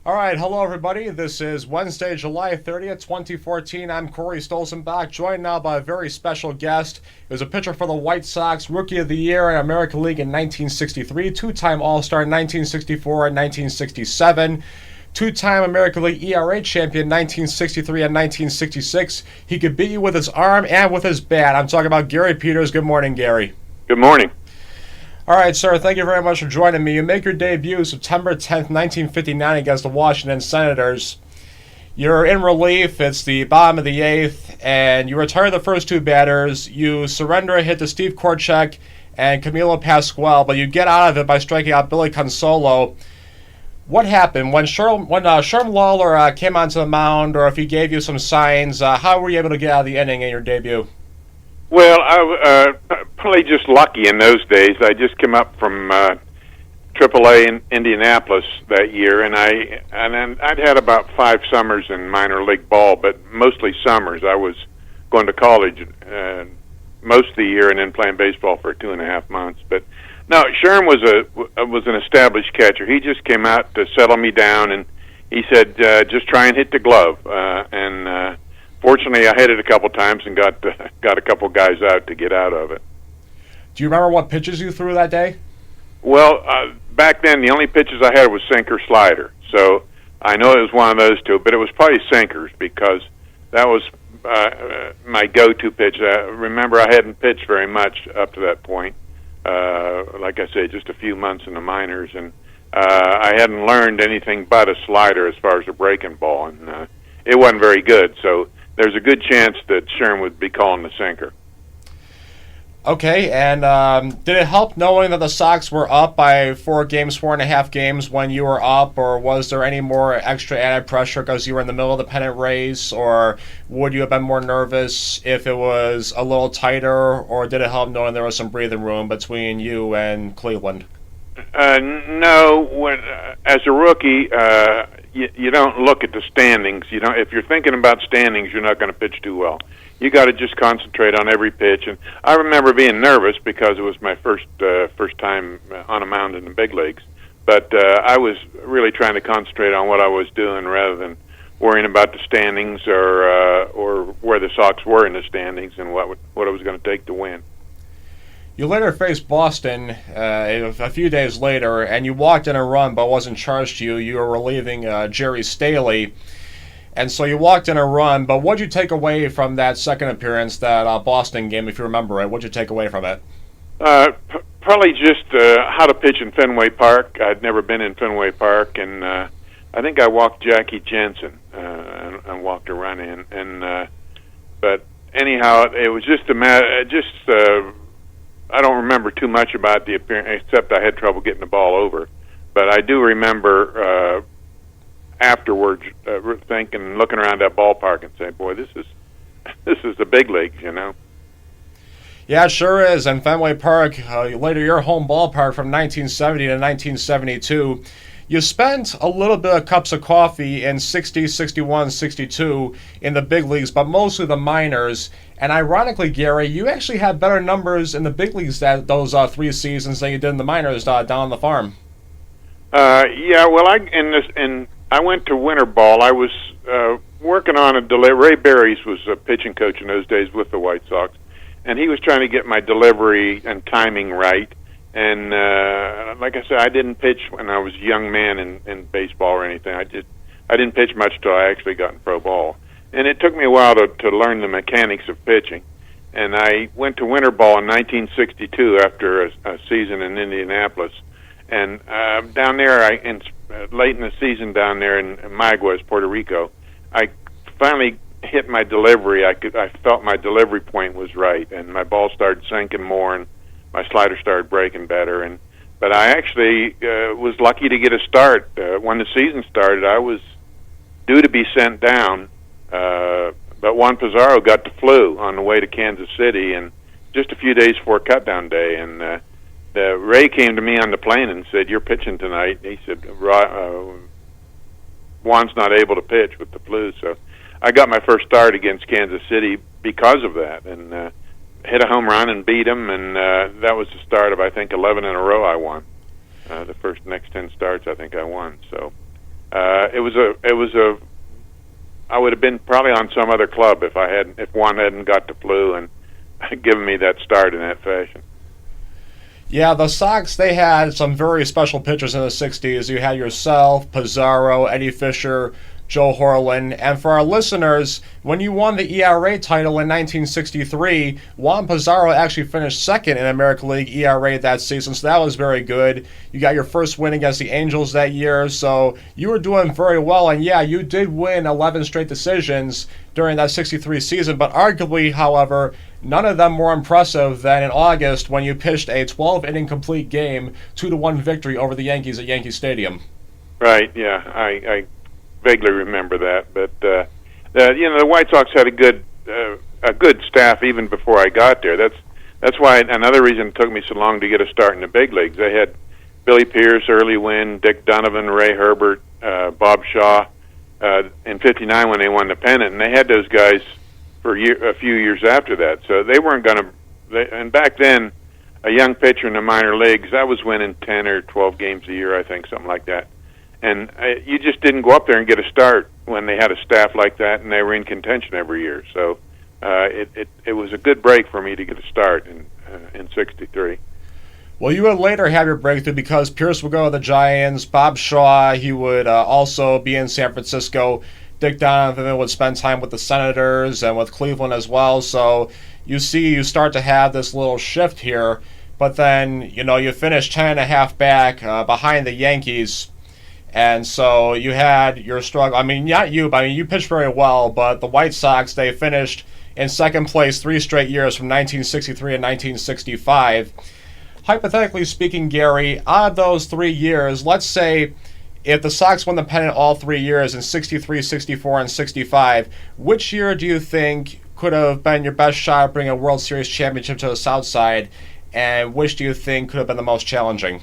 All right, hello everybody. This is Wednesday, July 30th, 2014. I'm Corey Stolzenbach, joined now by a very special guest. He was a pitcher for the White Sox, Rookie of the Year in American League in 1963, two-time All-Star in 1964 and 1967, two-time American League ERA champion 1963 and 1966. He could beat you with his arm and with his bat. I'm talking about Gary Peters. Good morning, Gary. Good morning. All right, sir, thank you very much for joining me. You make your debut September 10th, 1959 against the Washington Senators. You're in relief. It's the bottom of the eighth, and you retire the first two batters. You surrender a hit to Steve Korchek and Camilo Pascual, but you get out of it by striking out Billy Consolo. What happened? When Sherm Lawler came onto the mound, or if he gave you some signs, how were you able to get out of the inning in your debut? Well, I probably just lucky in those days. I just came up from AAA in Indianapolis that year, and then I'd had about 5 summers in minor league ball, but mostly summers. I was going to college most of the year, and then playing baseball for 2.5 months. But no, Sherm was an established catcher. He just came out to settle me down, and he said, "Just try and hit the glove." Fortunately, I hit it a couple times and got a couple guys out to get out of it. Do you remember what pitches you threw that day? Well, back then the only pitches I had was sinker slider, so I know it was one of those two, but it was probably sinkers because that was my go-to pitch. Remember, I hadn't pitched very much up to that point. Like I said, just a few months in the minors, and I hadn't learned anything but a slider as far as a breaking ball, and it wasn't very good, so there's a good chance that Sherm would be calling the sinker. Okay, and did it help knowing that the Sox were up by 4.5 games when you were up, or was there any more extra added pressure because you were in the middle of the pennant race, or would you have been more nervous if it was a little tighter, or did it help knowing there was some breathing room between you and Cleveland? No, as a rookie, you don't look at the standings. You know, if you're thinking about standings, you're not going to pitch too well. You got to just concentrate on every pitch. And I remember being nervous because it was my first time on a mound in the big leagues. But I was really trying to concentrate on what I was doing rather than worrying about the standings or where the Sox were in the standings and what it was going to take to win. You later faced Boston a few days later, and you walked in a run but wasn't charged to you. You were relieving Jerry Staley. And so you walked in a run, but what did you take away from that second appearance, that Boston game, if you remember it? What did you take away from it? Probably just how to pitch in Fenway Park. I'd never been in Fenway Park, and I think I walked Jackie Jensen and walked a run in. But anyhow, it was just a matter. I don't remember too much about the appearance, except I had trouble getting the ball over. But I do remember afterwards thinking, looking around that ballpark and saying, "Boy, this is the big leagues," you know. Yeah, it sure is. And Fenway Park, later your home ballpark from 1970 to 1972. You spent a little bit of cups of coffee in 60, 61, 62 in the big leagues, but mostly the minors. And ironically, Gary, you actually had better numbers in the big leagues those 3 seasons than you did in the minors down on the farm. Yeah, well, I went to winter ball. I was working on a delivery. Ray Barries was a pitching coach in those days with the White Sox, and he was trying to get my delivery and timing right. And like I said, I didn't pitch when I was a young man in baseball or anything. I didn't pitch much till I actually got in pro ball, and it took me a while to learn the mechanics of pitching. And I went to winter ball in 1962 after a season in Indianapolis, and down there, late in the season down there in Mayagüez, Puerto Rico, I finally hit my delivery. I felt my delivery point was right, and my ball started sinking more, and my slider started breaking better. But I actually was lucky to get a start. When the season started, I was due to be sent down, but Juan Pizarro got the flu on the way to Kansas City, and just a few days before cutdown day, and Ray came to me on the plane and said, "You're pitching tonight." And he said, "Juan's not able to pitch with the flu." So I got my first start against Kansas City because of that, and hit a home run and beat him, and that was the start of, I think, 11 in a row I won. The next 10 starts, I think I won. So I would have been probably on some other club if Juan hadn't got the flu and given me that start in that fashion. Yeah, the Sox, they had some very special pitchers in the 60s. You had yourself, Pizarro, Eddie Fisher, Joe Horlin. And for our listeners, when you won the ERA title in 1963, Juan Pizarro actually finished second in American League ERA that season, so that was very good. You got your first win against the Angels that year, so you were doing very well. And yeah, you did win 11 straight decisions during that 63 season, but arguably, however, none of them more impressive than in August when you pitched a 12-inning complete game, 2-1 victory over the Yankees at Yankee Stadium. Right, yeah, I vaguely remember that, but the White Sox had a good staff even before I got there. That's why another reason it took me so long to get a start in the big leagues. They had Billy Pierce, Early Wynn, Dick Donovan, Ray Herbert, Bob Shaw in '59 when they won the pennant, and they had those guys for a few years after that. So they weren't going to. And back then, a young pitcher in the minor leagues, I was winning 10 or 12 games a year, I think, something like that. And you just didn't go up there and get a start when they had a staff like that and they were in contention every year. So it was a good break for me to get a start in '63. Well, you would later have your breakthrough because Pierce would go to the Giants, Bob Shaw, he would also be in San Francisco. Dick Donovan would spend time with the Senators and with Cleveland as well. So you start to have this little shift here. But then, you finish 10.5 back behind the Yankees. And so you had your struggle. I mean, not you, but you pitched very well, but the White Sox, they finished in second place 3 straight years from 1963 and 1965. Hypothetically speaking, Gary, out of those 3 years, let's say if the Sox won the pennant all 3 years in 63, 64, and 65, which year do you think could have been your best shot at bringing a World Series championship to the South Side, and which do you think could have been the most challenging?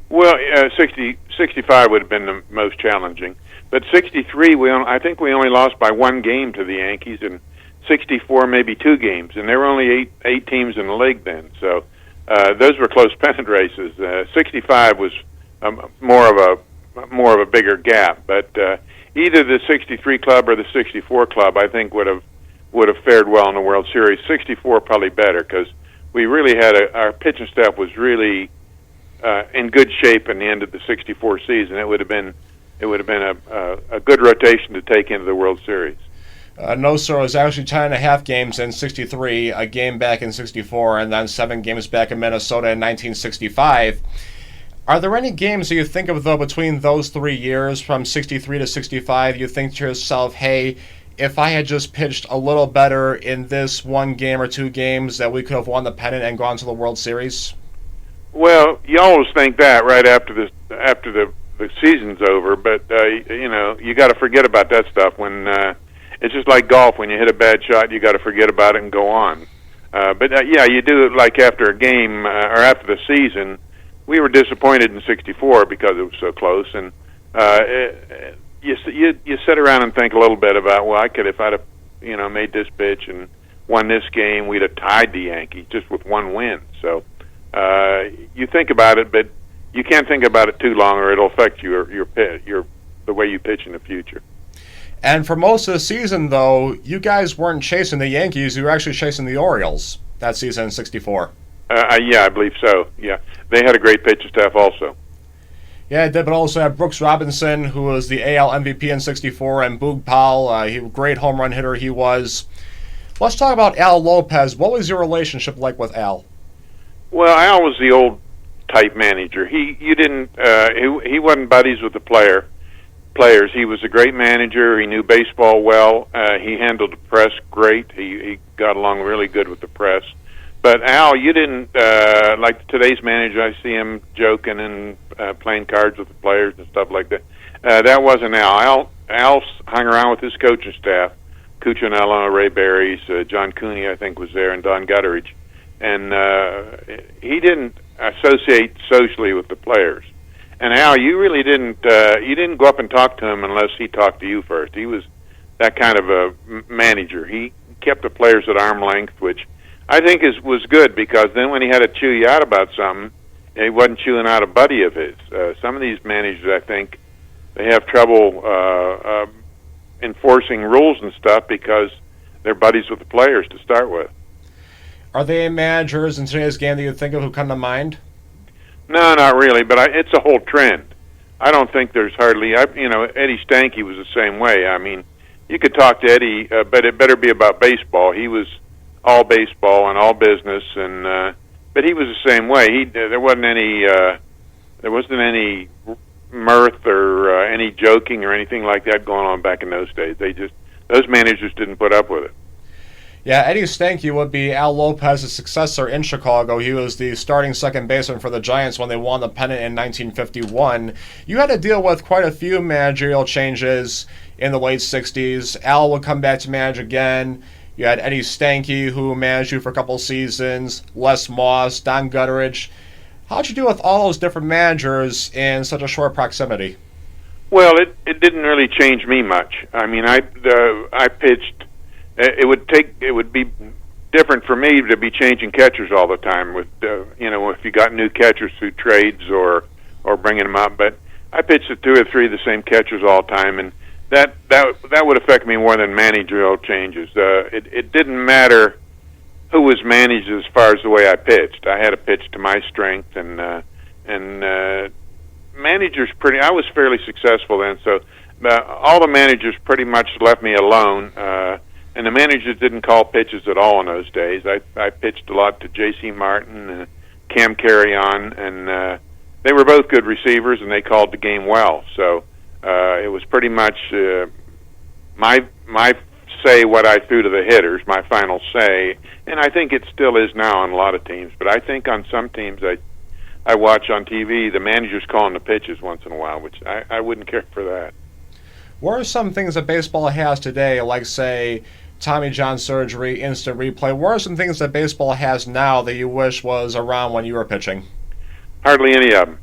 Well, 65 would have been the most challenging. But 63, I think we only lost by 1 game to the Yankees, and 64 maybe 2 games, and there were only eight teams in the league then. So those were close pennant races. 65 was more of a bigger gap, but either the 63 club or the 64 club, I think would have fared well in the World Series. 64 probably better because we really had our pitching staff was really in good shape in the end of the '64 season. It would have been a good rotation to take into the World Series. No, sir. It was actually 10.5 games in '63, a game back in '64, and then 7 games back in Minnesota in 1965. Are there any games that you think of, though, between those 3 years, from '63 to '65, you think to yourself, hey, if I had just pitched a little better in this 1 game or 2 games, that we could have won the pennant and gone to the World Series? Well, you always think that right after the season's over, but you got to forget about that stuff when it's just like golf. When you hit a bad shot, you got to forget about it and go on. But you do it like after a game or after the season. We were disappointed in '64 because it was so close, and you sit around and think a little bit about, well, if I'd have made this pitch and won this game, we'd have tied the Yankees just with 1 win. So. You think about it, but you can't think about it too long, or it'll affect the way you pitch in the future. And for most of the season, though, you guys weren't chasing the Yankees; you were actually chasing the Orioles that season in '64. Yeah, I believe so. Yeah, they had a great pitching staff also. Yeah, they did, but also had Brooks Robinson, who was the AL MVP in '64, and Boog Powell. He was a great home run hitter. He was. Let's talk about Al Lopez. What was your relationship like with Al? Well, Al was the old type manager. He wasn't buddies with the players. He was a great manager. He knew baseball well. He handled the press great. He got along really good with the press. But Al, you didn't like today's manager. I see him joking and playing cards with the players and stuff like that. That wasn't Al. Al hung around with his coaching staff, Cuccinella, Ray Berries, John Cooney, I think, was there, and Don Gutteridge. And he didn't associate socially with the players. And Al, you really didn't. You didn't go up and talk to him unless he talked to you first. He was that kind of a manager. He kept the players at arm's length, which I think was good because then when he had to chew you out about something, he wasn't chewing out a buddy of his. Some of these managers, I think, they have trouble enforcing rules and stuff because they're buddies with the players to start with. Are there any managers in today's game that you think of who come to mind? No, not really, but it's a whole trend. I don't think there's hardly, Eddie Stanky was the same way. I mean, you could talk to Eddie, but it better be about baseball. He was all baseball and all business, and but he was the same way. There wasn't any mirth or any joking or anything like that going on back in those days. Those managers didn't put up with it. Yeah, Eddie Stanky would be Al Lopez's successor in Chicago. He was the starting second baseman for the Giants when they won the pennant in 1951. You had to deal with quite a few managerial changes in the late 60s. Al would come back to manage again. You had Eddie Stanky, who managed you for a couple seasons, Les Moss, Don Gutteridge. How'd you deal with all those different managers in such a short proximity? Well, it didn't really change me much. I mean, I pitched. It would be different for me to be changing catchers all the time. With if you got new catchers through trades or bringing them up, but I pitched to 2 or 3 of the same catchers all the time, and that would affect me more than managerial changes. It didn't matter who was managed as far as the way I pitched. I had to pitch to my strength, and managers I was fairly successful then, so all the managers pretty much left me alone. And the managers didn't call pitches at all in those days. I pitched a lot to J.C. Martin and Cam Carry-On, and they were both good receivers, and they called the game well. So it was pretty much my say what I threw to the hitters, my final say, and I think it still is now on a lot of teams. But I think on some teams I watch on TV, the manager's calling the pitches once in a while, which I wouldn't care for that. What are some things that baseball has today, like, say, Tommy John surgery, instant replay? What are some things that baseball has now that you wish was around when you were pitching? Hardly any of them.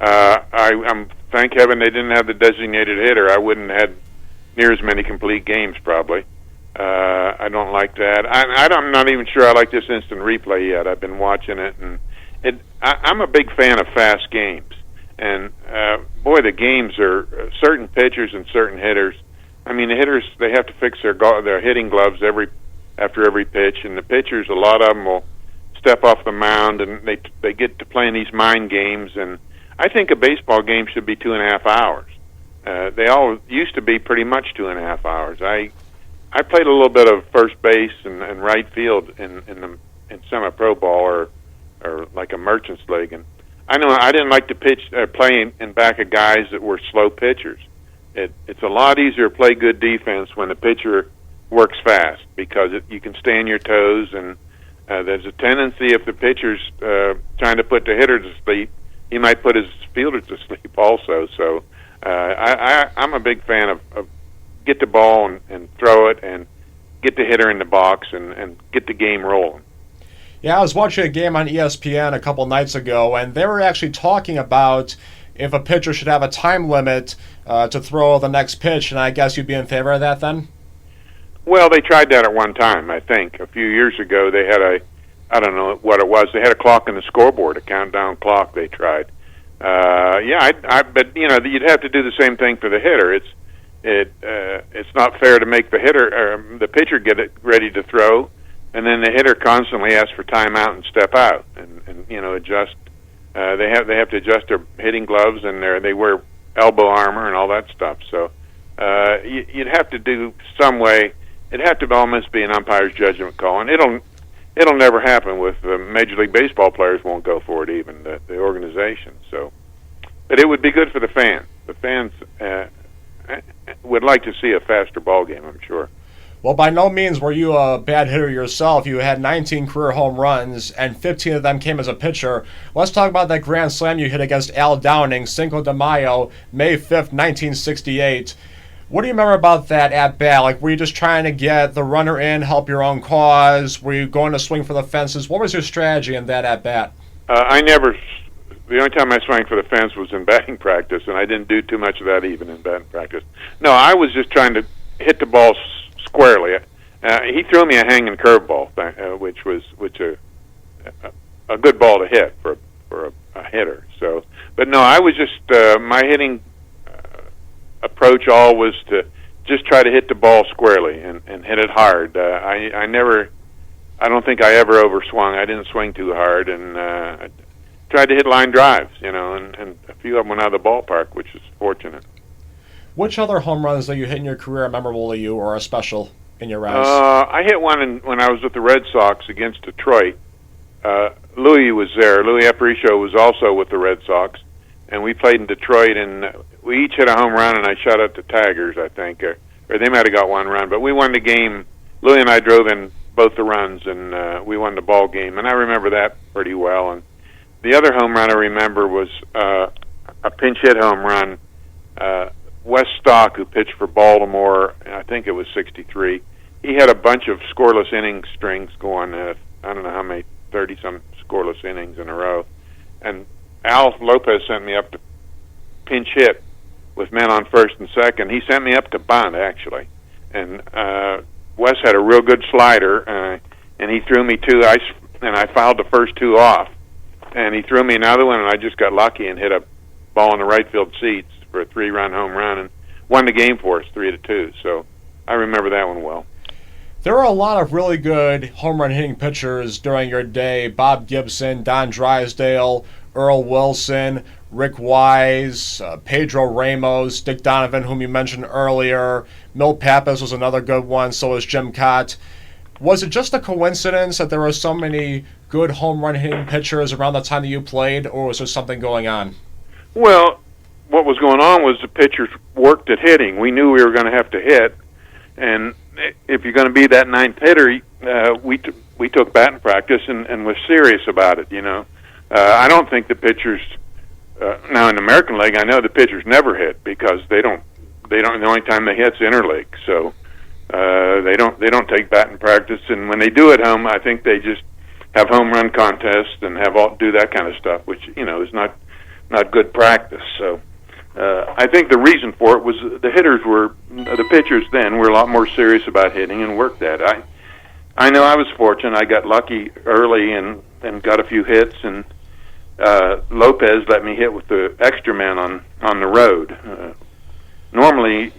I'm thank heaven they didn't have the designated hitter. I wouldn't have had near as many complete games, probably. I don't like that. I'm not even sure I like this instant replay yet. I've been watching it, and I'm a big fan of fast games. And boy, the games are certain pitchers and certain hitters. I mean, the hitters, they have to fix their hitting gloves after every pitch, and the pitchers, a lot of them will step off the mound, and they get to playing these mind games. And I think a baseball game should be 2.5 hours. They all used to be pretty much 2.5 hours. I played a little bit of first base and right field in semi-pro ball or like a merchant's league, and I know I didn't like to play in back of guys that were slow pitchers. It's a lot easier to play good defense when the pitcher works fast because you can stay on your toes, and there's a tendency if the pitcher's trying to put the hitter to sleep, he might put his fielder to sleep also. So I'm a big fan of get the ball and throw it and get the hitter in the box and get the game rolling. Yeah, I was watching a game on ESPN a couple nights ago, and they were actually talking about if a pitcher should have a time limit to throw the next pitch, and I guess you'd be in favor of that then? Well, they tried that at one time, I think. A few years ago, they had I don't know what it was, they had a clock in the scoreboard, a countdown clock they tried. But, you'd have to do the same thing for the hitter. It's not fair to make the pitcher get it ready to throw, and then the hitter constantly asks for timeout and step out and adjust. They have to adjust their hitting gloves, and they wear elbow armor and all that stuff. So you'd have to do some way. It'd have to almost be an umpire's judgment call, and it'll never happen with Major League Baseball players. Won't go for it, even the organization. So, but it would be good for the fans. The fans would like to see a faster ball game, I'm sure. Well, by no means were you a bad hitter yourself. You had 19 career home runs, and 15 of them came as a pitcher. Let's talk about that grand slam you hit against Al Downing, Cinco de Mayo, May 5th, 1968. What do you remember about that at-bat? Like, were you just trying to get the runner in, help your own cause? Were you going to swing for the fences? What was your strategy in that at-bat? The only time I swung for the fence was in batting practice, and I didn't do too much of that even in batting practice. No, I was just trying to hit the ball squarely. He threw me a hanging curveball, which a good ball to hit for a hitter. So, but no, I was just my hitting approach all was to just try to hit the ball squarely and hit it hard. I don't think I ever overswung. I didn't swing too hard, and I tried to hit line drives, and a few of them went out of the ballpark, which is fortunate. Which other home runs that you hit in your career are memorable to you or are special in your eyes? I hit one when I was with the Red Sox against Detroit. Louis was there. Louis Aparicio was also with the Red Sox, and we played in Detroit, and we each hit a home run, and I shot out the Tigers, I think, or they might have got one run, but we won the game. Louis and I drove in both the runs, and we won the ball game, and I remember that pretty well. And the other home run I remember was a pinch hit home run. Wes Stock, who pitched for Baltimore, I think it was '63. He had a bunch of scoreless inning strings going. I don't know how many, 30-some scoreless innings in a row. And Al Lopez sent me up to pinch hit with men on first and second. He sent me up to bunt, actually. And Wes had a real good slider, and he threw me two. And I fouled the first two off. And he threw me another one, and I just got lucky and hit a ball in the right field seats for a 3-run home run and won the game for us 3-2. So I remember that one well. There were a lot of really good home run hitting pitchers during your day. Bob Gibson, Don Drysdale, Earl Wilson, Rick Wise, Pedro Ramos, Dick Donovan, whom you mentioned earlier. Milt Pappas was another good one, so was Jim Cott. Was it just a coincidence that there were so many good home run hitting pitchers around the time that you played, or was there something going on? Well, what was going on was the pitchers worked at hitting. We knew we were going to have to hit, and if you're going to be that ninth hitter, we took batting practice and was serious about it. I don't think the pitchers now in the American League. I know the pitchers never hit because they don't. The only time they hit's interleague, so they don't take batting practice. And when they do at home, I think they just have home run contests and do that kind of stuff, which is not good practice. So I think the reason for it was the pitchers then were a lot more serious about hitting and worked that. I know I was fortunate. I got lucky early and got a few hits, and Lopez let me hit with the extra man on the road. Normally,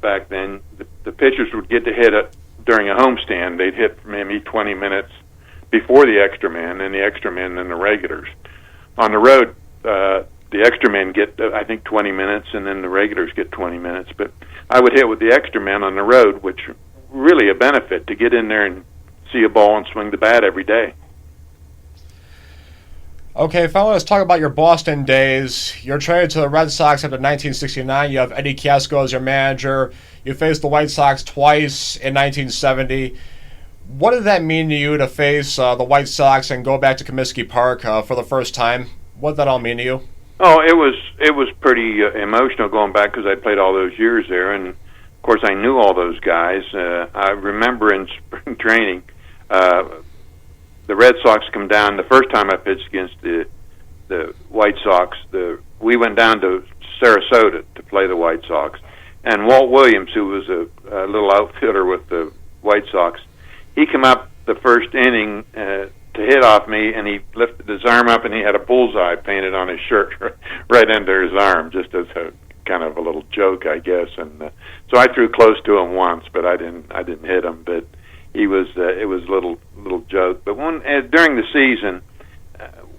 back then, the pitchers would get to hit it during a homestand. They'd hit maybe 20 minutes before the extra man, and the extra man and the regulars. On the road, the extra men get, I think, 20 minutes, and then the regulars get 20 minutes. But I would hit with the extra men on the road, which really a benefit to get in there and see a ball and swing the bat every day. Okay, finally, let's talk about your Boston days. You're traded to the Red Sox after 1969. You have Eddie Casco as your manager. You faced the White Sox twice in 1970. What did that mean to you to face the White Sox and go back to Comiskey Park for the first time? What did that all mean to you? Oh, it was pretty emotional going back because I played all those years there, and of course I knew all those guys. I remember in spring training, the Red Sox come down. The first time I pitched against the White Sox, we went down to Sarasota to play the White Sox, and Walt Williams, who was a little outfielder with the White Sox, he came up the first inning to hit off me, and he lifted his arm up, and he had a bullseye painted on his shirt right under his arm, just as a kind of a little joke, I guess. And so I threw close to him once, but I didn't hit him. But it was a little joke. But during the season,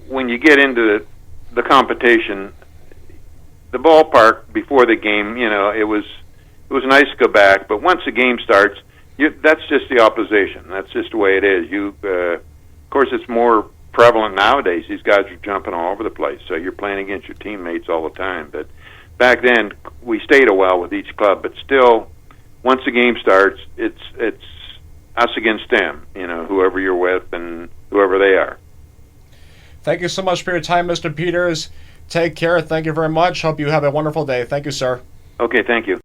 when you get into the competition, the ballpark before the game, it was nice to go back. But once the game starts, that's just the opposition. That's just the way it is. Of course, it's more prevalent nowadays. These guys are jumping all over the place, so you're playing against your teammates all the time. But back then, we stayed a while with each club. But still, once the game starts, it's us against them. Whoever you're with and whoever they are. Thank you so much for your time, Mr. Peters. Take care. Thank you very much. Hope you have a wonderful day. Thank you, sir. Okay, thank you.